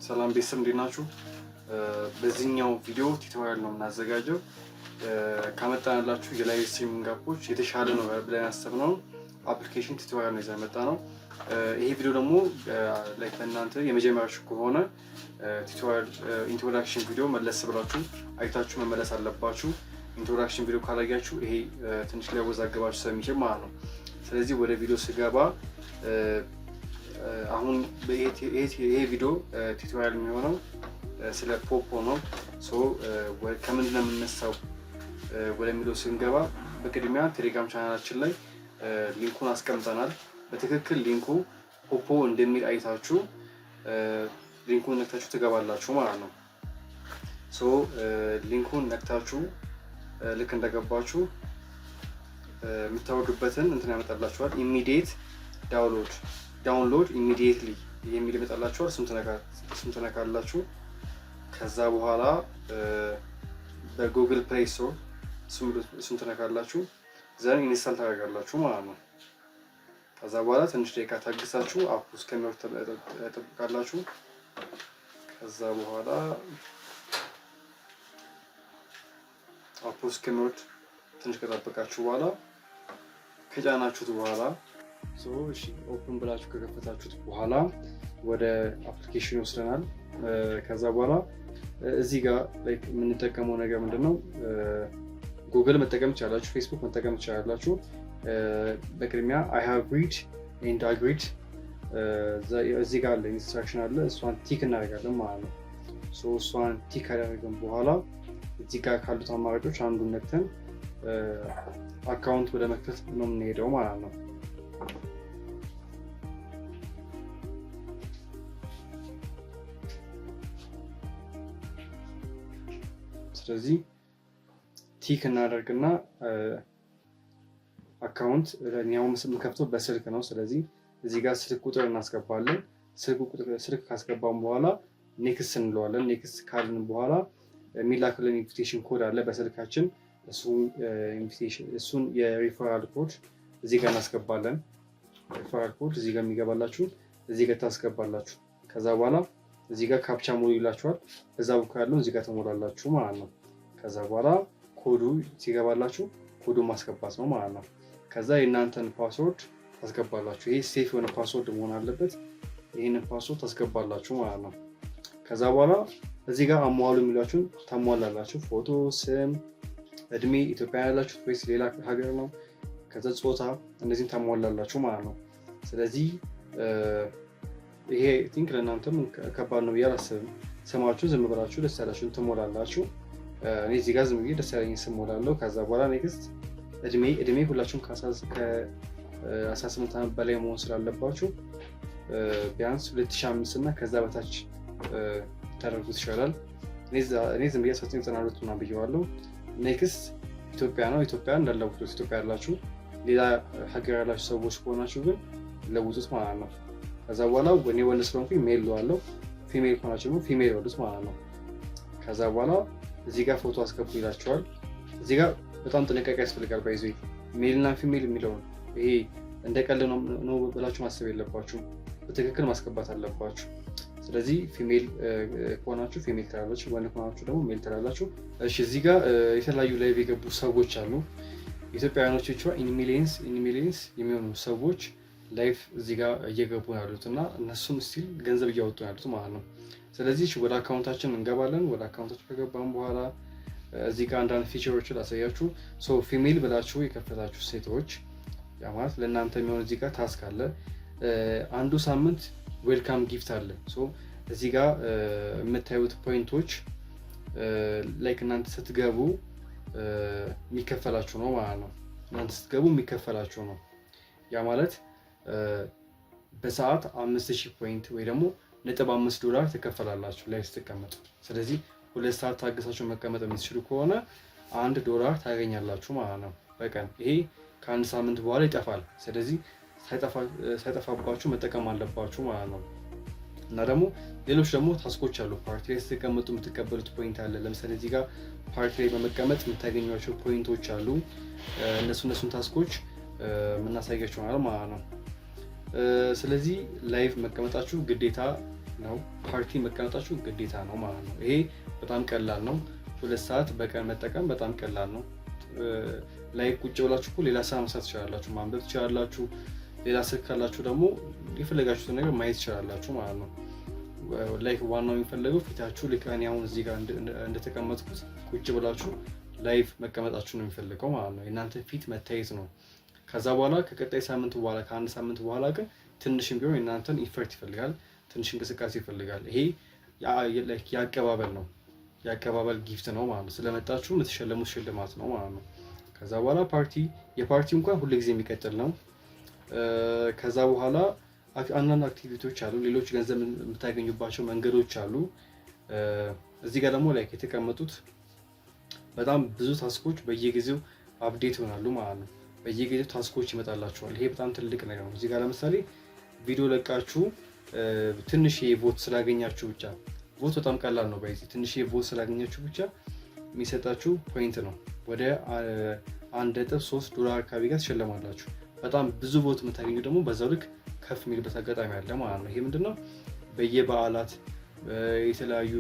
ሰላም ቤተሰብ እንዴት ናችሁ? በዚህኛው ቪዲዮ ቱቶሪያል ነው የምናዘጋጀው። ካመጣንላችሁ የላይቭ ስትሪሚንግ አፖች የተሻለ ነው ብለን ያሰብነው አፕሊኬሽን ቱቶሪያል ነው ይዘን መጣ ነው። ይሄ ቪዲዮ ደግሞ ላይክ ለእናንተ የመጀመሪያችሁ ከሆነ ቱቶሪያል ኢንትሮዳክሽን ቪዲዮ መለስ ብላችሁ አይታችሁ መመለስ አለባችሁ። ኢንትሮዳክሽን ቪዲዮ ካላያችሁ ይሄ ትንሽ ሊያወዛግባችሁ ስለሚችል ማለት ነው። ስለዚህ ወደ ቪዲዮ ስገባ አሁን ይሄ ቪዲዮ ቱቶሪያል የሚሆነው ስለ ፖፖ ነው። ከምንድን ነው የምነሳው ወደሚለው ስንገባ በቅድሚያ ቴሌግራም ቻናላችን ላይ ሊንኩን አስቀምጠናል። በትክክል ሊንኩ ፖፖ እንደሚል አይታችሁ ሊንኩን ነክታችሁ ትገባላችሁ ማለት ነው። ሊንኩን ነክታችሁ ልክ እንደገባችሁ የምታወርዱበትን እንትን ያመጣላችኋል። ኢሚዲየት ዳውንሎድ ኢሚዲየትሊ የሚል ይመጣላችኋል። እሱን ትነካላችሁ። ከዛ በኋላ በጉግል ፕሌይ ስቶር እሱን ትነካላችሁ። ዘን ኢንስታል ታደርጋላችሁ ማለት ነው። ከዛ በኋላ ትንሽ ደቂቃ ታግሳችሁ አፑ እስከሚወርድ ተጠብቃላችሁ። ከዛ በኋላ አፑ እስከሚወርድ ትንሽ ከጠበቃችሁ በኋላ ከጫናችሁት በኋላ እሺ ኦፕን ብላችሁ ከከፈታችሁት በኋላ ወደ አፕሊኬሽን ይወስደናል። ከዛ በኋላ እዚህ ጋር ላይክ የምንጠቀመው ነገር ምንድነው? ጉግል መጠቀም ትችላላችሁ፣ ፌስቡክ መጠቀም ትችላላችሁ። በቅድሚያ I have read and agreed እዚህ ጋር አለ ኢንስትራክሽን አለ። እሷን ቲክ እናደርጋለን ማለት ነው። እሷን ቲክ ካደረግን በኋላ እዚህ ጋር ካሉት አማራጮች አንዱን ነክተን አካውንት ወደ መክፈት ነው የምንሄደው ማለት ነው። ስለዚህ ቲክ እናደርግና አካውንት ለኛው የምንከፍተው በስልክ ነው። ስለዚህ እዚህ ጋር ስልክ ቁጥር እናስገባለን። ስልክ ካስገባን በኋላ ኔክስት እንለዋለን። ኔክስት ካልን በኋላ የሚላክልን ኢንቪቴሽን ኮድ አለ በስልካችን። እሱን የሪፈራል ኮድ እዚህ ጋር እናስገባለን። ሪፈራል ኮድ እዚህ ጋር የሚገባላችሁ እዚህ ጋር ታስገባላችሁ። ከዛ በኋላ እዚህ ጋር ካፕቻ ሙሉ ይላችኋል። በዛ በኩል ያለው እዚህ ጋር ተሞላላችሁ ማለት ነው። ከዛ በኋላ ኮዱ ሲገባላችሁ ኮዱን ማስገባት ነው ማለት ነው። ከዛ የእናንተን ፓስወርድ ታስገባላችሁ። ይሄ ሴፍ የሆነ ፓስወርድ መሆን አለበት። ይህንን ፓስወርድ ታስገባላችሁ ማለት ነው። ከዛ በኋላ እዚህ ጋር አሟሉ የሚሏችሁን ታሟላላችሁ። ፎቶ፣ ስም፣ እድሜ፣ ኢትዮጵያ ያላችሁ ወይስ ሌላ ሀገር ነው፣ ከዛ ጾታ፣ እነዚህን ታሟላላችሁ ማለት ነው። ስለዚህ ይሄ ቲንክ ለእናንተም ከባድ ነው ብዬ አላስብም። ስማችሁ ዝም ብላችሁ ደስ ያላችሁን ትሞላላችሁ። እኔ እዚህ ጋር ዝም ብዬ ደስ ያለኝ ስም ሞላለሁ። ከዛ በኋላ ኔክስት እድሜ ሁላችሁም ከ18 ዓመት በላይ መሆን ስላለባችሁ ቢያንስ 2005 እና ከዛ በታች ታደርጉት ይሻላል። እኔ ዝም ብዬ 1992 ምናምን ብዬዋለሁ። ኔክስት ኢትዮጵያ ነው። ኢትዮጵያ እንዳለውጡት ኢትዮጵያ ያላችሁ ሌላ ሀገር ያላችሁ ሰዎች ከሆናችሁ ግን ለውጡት ማለት ነው። ከዛ በኋላ እኔ ወንድ ስለሆንኩኝ ሜል ለዋለሁ። ፊሜል ከሆናችሁ ደግሞ ፊሜል ወዱት ማለት ነው። ከዛ በኋላ እዚህ ጋር ፎቶ አስገቡ ይላችኋል። እዚህ ጋር በጣም ጥንቃቄ ያስፈልጋል። ባይዞ ሜል እና ፊሜል የሚለውን ይሄ እንደቀልድ ነው ብላችሁ ማሰብ የለባችሁም። በትክክል ማስገባት አለባችሁ። ስለዚህ ፊሜል ከሆናችሁ ፊሜል ትላላችሁ፣ ወንድ ከሆናችሁ ደግሞ ሜል ትላላችሁ። እሺ እዚህ ጋር የተለያዩ ላይቭ የገቡ ሰዎች አሉ። ኢትዮጵያውያኖች ብቻ ኢን ሚሊየንስ የሚሆኑ ሰዎች ላይቭ እዚህ ጋር እየገቡ ያሉት እና እነሱም ስቲል ገንዘብ እያወጡ ያሉት ማለት ነው። ስለዚህ ወደ አካውንታችን እንገባለን። ወደ አካውንታችን ከገባን በኋላ እዚህ ጋር አንዳንድ ፊቸሮችን ላሳያችሁ። ፊሜል ብላችሁ የከፈታችሁ ሴቶች ያ ማለት ለእናንተ የሚሆን እዚህ ጋር ታስክ አለ። አንዱ ሳምንት ዌልካም ጊፍት አለ። እዚህ ጋር የምታዩት ፖይንቶች ላይክ እናንተ ስትገቡ የሚከፈላችሁ ነው ማለት ነው። እናንተ ስትገቡ የሚከፈላችሁ ነው። ያ ማለት በሰዓት 5000 ፖይንት ወይ ደግሞ $5 ትከፈላላችሁ ላይ ስትቀመጡ። ስለዚህ 2 ሰዓት ታግሳችሁ መቀመጥ የምትችሉ ከሆነ $1 ታገኛላችሁ ማለት ነው በቀን። ይሄ ከአንድ ሳምንት በኋላ ይጠፋል። ስለዚህ ሳይጠፋባችሁ መጠቀም አለባችሁ ማለት ነው። እና ደግሞ ሌሎች ደግሞ ታስኮች አሉ። ፓርቲ ላይ ስትቀመጡ የምትቀበሉት ፖይንት አለ። ለምሳሌ እዚህ ጋር ፓርቲ ላይ በመቀመጥ የምታገኟቸው ፖይንቶች አሉ። እነሱን ታስኮች የምናሳያችሁ ማለት ነው። ስለዚህ ላይቭ መቀመጣችሁ ግዴታ ነው። ፓርቲ መቀመጣችሁ ግዴታ ነው ማለት ነው። ይሄ በጣም ቀላል ነው። 2 ሰዓት በቀን መጠቀም በጣም ቀላል ነው። ላይ ቁጭ ብላችሁ ሌላ ስራ መስራት ትችላላችሁ፣ ማንበብ ትችላላችሁ። ሌላ ስልክ ካላችሁ ደግሞ የፈለጋችሁትን ነገር ማየት ትችላላችሁ ማለት ነው። ላይክ ዋናው የሚፈለገው ፊታችሁ ልክ እኔ አሁን እዚህ ጋር እንደተቀመጥኩት ቁጭ ብላችሁ ላይቭ መቀመጣችሁ ነው የሚፈልገው ማለት ነው። የእናንተ ፊት መታየት ነው። ከዛ በኋላ ከቀጣይ ሳምንት በኋላ ከአንድ ሳምንት በኋላ ግን ትንሽም ቢሆን የእናንተን ኢፈርት ይፈልጋል፣ ትንሽ እንቅስቃሴ ይፈልጋል። ይሄ የአቀባበል ነው፣ የአቀባበል ጊፍት ነው ማለት ነው። ስለመጣችሁ የምትሸለሙት ሽልማት ነው ማለት ነው። ከዛ በኋላ የፓርቲ እንኳን ሁልጊዜ የሚቀጥል ነው። ከዛ በኋላ አንዳንድ አክቲቪቲዎች አሉ፣ ሌሎች ገንዘብ የምታገኙባቸው መንገዶች አሉ። እዚህ ጋር ደግሞ ላይ የተቀመጡት በጣም ብዙ ታስኮች በየጊዜው አፕዴት ይሆናሉ ማለት ነው። በየጊዜው ታስኮች ይመጣላችኋል። ይሄ በጣም ትልቅ ነገር ነው። እዚህ ጋር ለምሳሌ ቪዲዮ ለቃችሁ ትንሽ ቮት ስላገኛችሁ ብቻ፣ ቮት በጣም ቀላል ነው። በዚህ ትንሽ ቮት ስላገኛችሁ ብቻ የሚሰጣችሁ ፖይንት ነው። ወደ $1.3 አካባቢ ጋር ትሸለማላችሁ። በጣም ብዙ ቮት የምታገኙ ደግሞ በዛው ልክ ከፍ የሚልበት አጋጣሚ አለ ማለት ነው። ይሄ ምንድነው? በየበዓላት የተለያዩ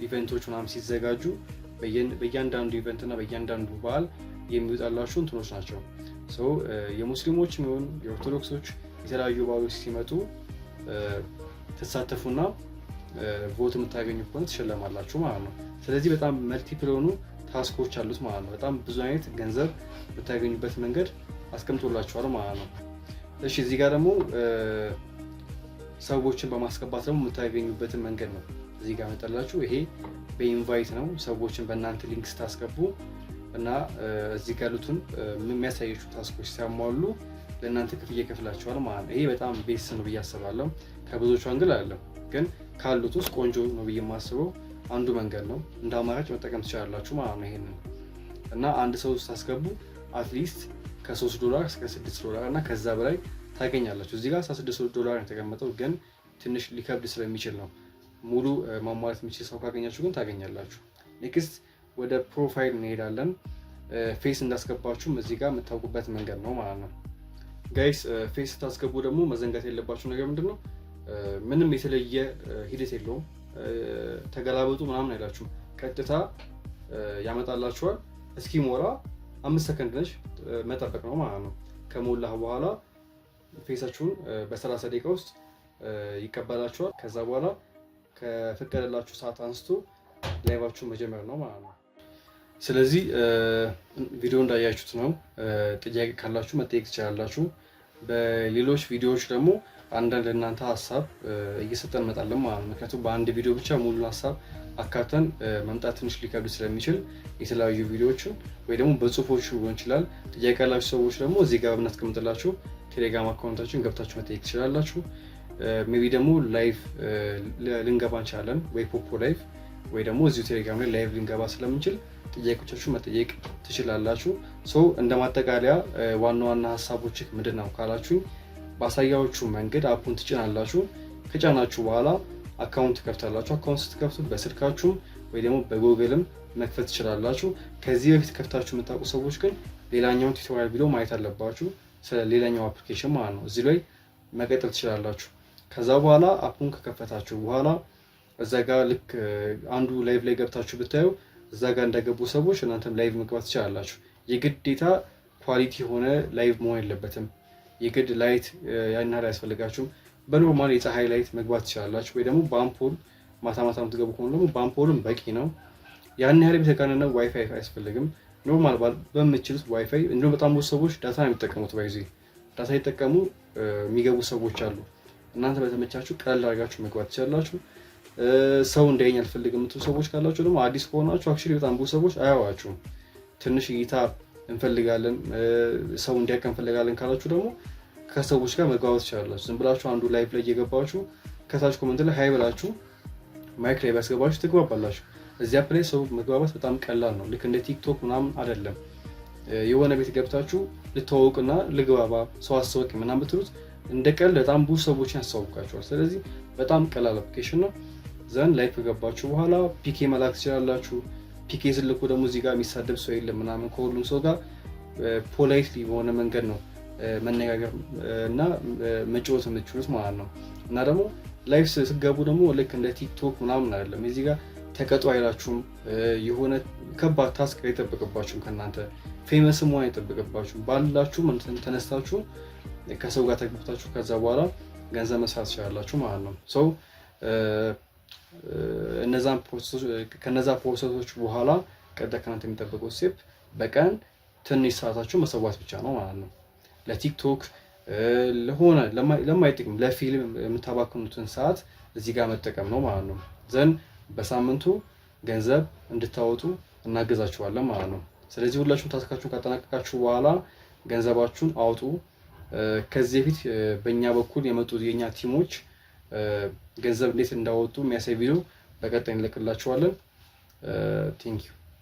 ኢቨንቶች ምናምን ሲዘጋጁ በእያንዳንዱ ኢቨንት እና በእያንዳንዱ በዓል የሚወጣላችሁ እንትኖች ናቸው። የሙስሊሞች የሚሆን የኦርቶዶክሶች የተለያዩ በዓሎች ሲመጡ ትሳተፉና ቮት የምታገኙ ከሆነ ትሸለማላችሁ ማለት ነው። ስለዚህ በጣም መልቲፕል የሆኑ ታስኮች አሉት ማለት ነው። በጣም ብዙ አይነት ገንዘብ የምታገኙበት መንገድ አስቀምጦላችኋል ማለት ነው። እሺ እዚህ ጋር ደግሞ ሰዎችን በማስገባት ደግሞ የምታገኙበትን መንገድ ነው እዚህ ጋር መጠላችሁ። ይሄ በኢንቫይት ነው። ሰዎችን በእናንተ ሊንክ ስታስገቡ እና እዚህ ጋር ያሉትን የሚያሳያችሁ ታስኮች ሲያሟሉ ለእናንተ ክፍያ ይከፍላችኋል ማለት ነው። ይሄ በጣም ቤስ ነው ብዬ አስባለሁ። ከብዙዎቹ አንግል አይደለም ግን ካሉት ውስጥ ቆንጆ ነው ብዬ የማስበው አንዱ መንገድ ነው። እንደ አማራጭ መጠቀም ትችላላችሁ ማለት ነው ይሄንን። እና አንድ ሰው ስታስገቡ አትሊስት $3 እስከ $6 እና ከዛ በላይ ታገኛላችሁ። እዚህ ጋር $16 የተቀመጠው ግን ትንሽ ሊከብድ ስለሚችል ነው። ሙሉ ማሟላት የሚችል ሰው ካገኛችሁ ግን ታገኛላችሁ። ኔክስት ወደ ፕሮፋይል እንሄዳለን። ፌስ እንዳስገባችሁም እዚህ ጋር የምታውቁበት መንገድ ነው ማለት ነው። ጋይስ ፌስ ስታስገቡ ደግሞ መዘንጋት የለባችሁ ነገር ምንድነው? ምንም የተለየ ሂደት የለውም። ተገላበጡ ምናምን አይላችሁም። ቀጥታ ያመጣላችኋል። እስኪሞላ 5 ሰከንድ ነች መጠበቅ ነው ማለት ነው። ከሞላ በኋላ ፌሳችሁን በ30 ደቂቃ ውስጥ ይቀበላችኋል። ከዛ በኋላ ከፈቀደላችሁ ሰዓት አንስቶ ላይቫችሁን መጀመር ነው ማለት ነው። ስለዚህ ቪዲዮ እንዳያችሁት ነው። ጥያቄ ካላችሁ መጠየቅ ትችላላችሁ። በሌሎች ቪዲዮዎች ደግሞ አንዳንድ ለእናንተ ሀሳብ እየሰጠን እንመጣለን ማለት ነው። ምክንያቱም በአንድ ቪዲዮ ብቻ ሙሉ ሀሳብ አካተን መምጣት ትንሽ ሊከብድ ስለሚችል የተለያዩ ቪዲዮዎችን ወይ ደግሞ በጽሁፎች ሊሆን ይችላል። ጥያቄ ያላችሁ ሰዎች ደግሞ እዚህ ጋር ብናስቀምጥላችሁ ቴሌግራም አካውንታችን ገብታችሁ መጠየቅ ትችላላችሁ። ሜቢ ደግሞ ላይቭ ልንገባ እንችላለን፣ ወይ ፖፖ ላይቭ ወይ ደግሞ እዚሁ ቴሌግራም ላይ ላይቭ ልንገባ ስለምንችል ጥያቄዎቻችሁ መጠየቅ ትችላላችሁ። እንደ ማጠቃለያ ዋና ዋና ሀሳቦች ምንድን ነው ካላችሁኝ፣ ባሳያዎቹ መንገድ አፑን ትጭናላችሁ። ከጫናችሁ በኋላ አካውንት ከፍታላችሁ። አካውንት ስትከፍቱ በስልካችሁም ወይ ደግሞ በጎግልም መክፈት ትችላላችሁ። ከዚህ በፊት ከፍታችሁ የምታውቁ ሰዎች ግን ሌላኛውን ቱቶሪያል ቪዲዮ ማየት አለባችሁ፣ ስለ ሌላኛው አፕሊኬሽን ማለት ነው። እዚህ ላይ መቀጠል ትችላላችሁ። ከዛ በኋላ አፑን ከከፈታችሁ በኋላ እዛ ጋር ልክ አንዱ ላይቭ ላይ ገብታችሁ ብታዩ እዛ ጋር እንደገቡ ሰዎች እናንተም ላይቭ መግባት ትችላላችሁ። የግዴታ ኳሊቲ የሆነ ላይቭ መሆን የለበትም። የግድ ላይት ያን ያህል አያስፈልጋችሁም። በኖርማል የፀሐይ ላይት መግባት ትችላላችሁ። ወይ ደግሞ በአምፖል ማታ ማታ የምትገቡ ከሆነ ደግሞ በአምፖልም በቂ ነው። ያን ያህል የተጋነነ ዋይፋይ አያስፈልግም። ኖርማል በምትችሉት ዋይፋይ። እንዲሁም በጣም ብዙ ሰዎች ዳታ ነው የሚጠቀሙት። ባይዚ ዳታ ይጠቀሙ የሚገቡ ሰዎች አሉ። እናንተ በተመቻችሁ ቀለል አድርጋችሁ መግባት ትችላላችሁ። ሰው እንዳይኝ አልፈልግም የምትሉ ሰዎች ካላችሁ ደግሞ አዲስ ከሆናችሁ አክቹዋሊ በጣም ብዙ ሰዎች አያዋችሁም። ትንሽ እይታ እንፈልጋለን፣ ሰው እንዲያውቅ እንፈልጋለን ካላችሁ ደግሞ ከሰዎች ጋር መግባባት ትችላላችሁ። ዝም ብላችሁ አንዱ ላይቭ ላይ እየገባችሁ ከታች ኮመንት ላይ ሃይ ብላችሁ ማይክ ላይ ባስገባችሁ ትግባባላችሁ። እዚያ ፕላይ ሰው መግባባት በጣም ቀላል ነው። ልክ እንደ ቲክቶክ ምናምን አይደለም። የሆነ ቤት ገብታችሁ ልተዋወቅና ልግባባ ሰው አስተዋወቅ ምናምን ብትሉት እንደ ቀልድ በጣም ብዙ ሰዎችን ያስተዋውቃችኋል። ስለዚህ በጣም ቀላል አፕሊኬሽን ነው። ዘን ላይቭ ከገባችሁ በኋላ ፒኬ መላክ ትችላላችሁ። ፒኬ ስልኩ ደግሞ እዚህ ጋር የሚሳደብ ሰው የለም ምናምን፣ ከሁሉም ሰው ጋር ፖላይትሊ በሆነ መንገድ ነው መነጋገር እና መጫወት የምትችሉት ማለት ነው። እና ደግሞ ላይፍ ስትገቡ ደግሞ ልክ እንደ ቲክቶክ ምናምን አይደለም። እዚህ ጋር ተቀጡ አይላችሁም። የሆነ ከባድ ታስክ አይጠበቅባችሁም። ከእናንተ ፌመስ መሆን አይጠበቅባችሁም። ባላችሁም ተነስታችሁ ከሰው ጋር ተግባብታችሁ ከዛ በኋላ ገንዘብ መስራት ትችላላችሁ ማለት ነው። ሰው ከነዛ ፕሮሰሶች በኋላ ቀጣይ ከእናንተ የሚጠበቀው ስቴፕ በቀን ትንሽ ሰዓታችሁ መሰዋት ብቻ ነው ማለት ነው። ለቲክቶክ ለሆነ ለማይጠቅም ለፊልም የምታባክኑትን ሰዓት እዚህ ጋር መጠቀም ነው ማለት ነው። ዘን በሳምንቱ ገንዘብ እንድታወጡ እናገዛችኋለን ማለት ነው። ስለዚህ ሁላችሁም ታስካችሁን ካጠናቀቃችሁ በኋላ ገንዘባችሁን አውጡ። ከዚህ በፊት በእኛ በኩል የመጡት የኛ ቲሞች ገንዘብ እንዴት እንዳወጡ የሚያሳይ ቪዲዮ በቀጣይ እንለቅላችኋለን። ቴንኪዩ